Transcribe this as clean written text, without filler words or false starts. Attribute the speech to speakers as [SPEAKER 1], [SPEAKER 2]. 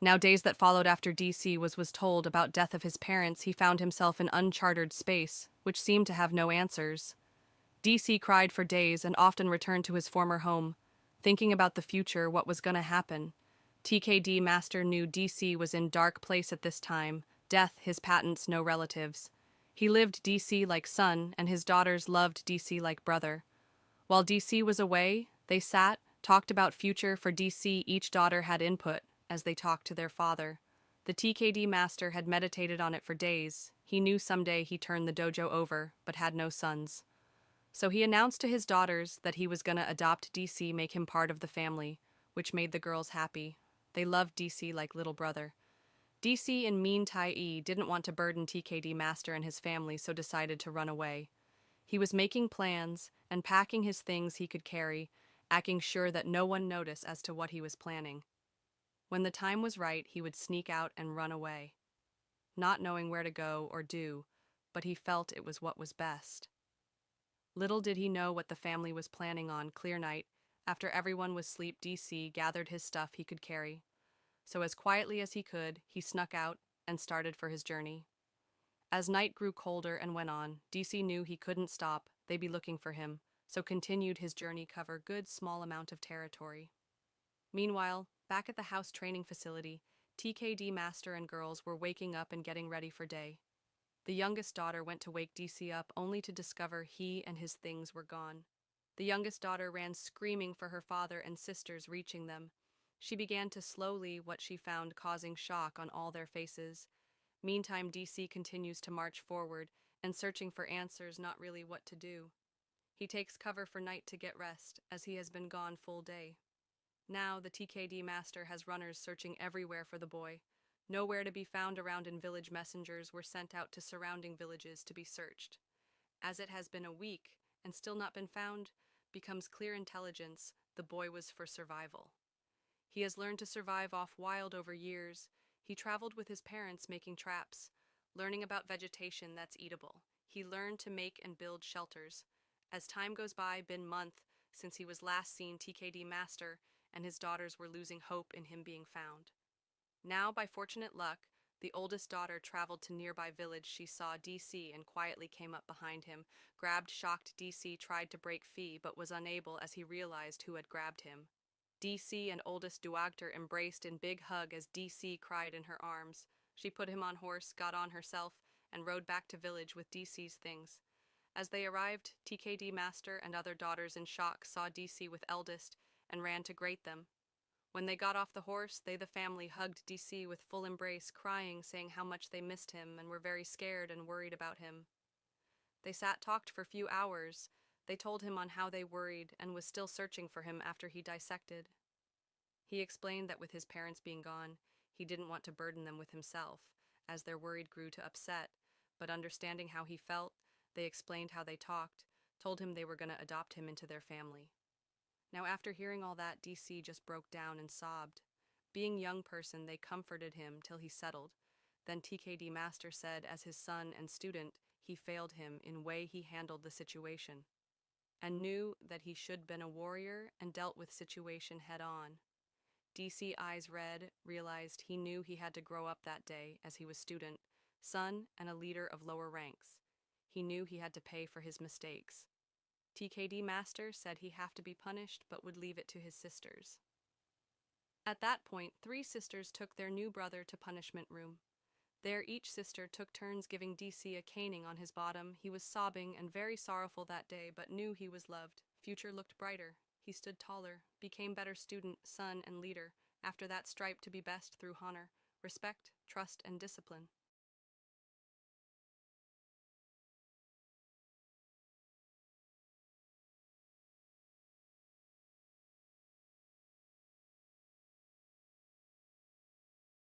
[SPEAKER 1] Now, days that followed after DC was told about death of his parents, he found himself in uncharted space, which seemed to have no answers. DC cried for days and often returned to his former home, thinking about the future, what was gonna happen. TKD Master knew DC was in dark place at this time, death, his patents, no relatives. He lived DC like son, and his daughters loved DC like brother. While DC was away, they sat, talked about future for DC. Each daughter had input as they talked to their father. The TKD master had meditated on it for days. He knew someday he turned the dojo over, but had no sons. So he announced to his daughters that he was gonna adopt DC, make him part of the family, which made the girls happy. They loved DC like little brother. DC in mean Tai didn't want to burden TKD master and his family, so decided to run away. He was making plans and packing his things he could carry, acting sure that no one noticed as to what he was planning. When the time was right, he would sneak out and run away, not knowing where to go or do, but he felt it was what was best. Little did he know what the family was planning on. Clear night, after everyone was asleep, DC gathered his stuff he could carry. So as quietly as he could, he snuck out and started for his journey. As night grew colder and went on, DC knew he couldn't stop, they'd be looking for him, so continued his journey, cover good small amount of territory. Meanwhile, back at the house training facility, TKD master and girls were waking up and getting ready for day. The youngest daughter went to wake DC up only to discover he and his things were gone. The youngest daughter ran screaming for her father and sisters, reaching them. She began to slowly what she found, causing shock on all their faces. Meantime, DC continues to march forward and searching for answers, not really what to do. He takes cover for night to get rest, as he has been gone full day. Now the TKD master has runners searching everywhere for the boy. Nowhere to be found around, and village messengers were sent out to surrounding villages to be searched. As it has been a week and still not been found, becomes clear intelligence the boy was for survival. He has learned to survive off wild over years. He traveled with his parents making traps, learning about vegetation that's eatable. He learned to make and build shelters. As time goes by, been month since he was last seen, TKD master and his daughters were losing hope in him being found. Now, by fortunate luck, the oldest daughter traveled to nearby village. She saw DC and quietly came up behind him. Grabbed, shocked, DC tried to break free but was unable as he realized who had grabbed him. DC and oldest Duagter embraced in big hug as DC cried in her arms. She put him on horse, got on herself, and rode back to village with DC's things. As they arrived, TKD master and other daughters in shock saw DC with eldest and ran to greet them. When they got off the horse, they, the family, hugged DC with full embrace, crying, saying how much they missed him and were very scared and worried about him. They sat talked for few hours. They told him on how they worried and was still searching for him after he dissected. He explained that with his parents being gone, he didn't want to burden them with himself, as their worried grew to upset, but understanding how he felt, they explained how they talked, told him they were going to adopt him into their family. Now, after hearing all that, DC just broke down and sobbed. Being young person, they comforted him till he settled. Then TKD Master said, as his son and student, he failed him in way he handled the situation, and knew that he should been a warrior and dealt with situation head on. DC eyes red, realized he knew he had to grow up that day as he was student, son, and a leader of lower ranks. He knew he had to pay for his mistakes. TKD Master said he have to be punished but would leave it to his sisters. At that point, 3 sisters took their new brother to punishment room. There each sister took turns giving DC a caning on his bottom. He was sobbing and very sorrowful that day, but knew he was loved. Future looked brighter. He stood taller, became better student, son, and leader. After that, strived to be best through honor, respect, trust, and discipline.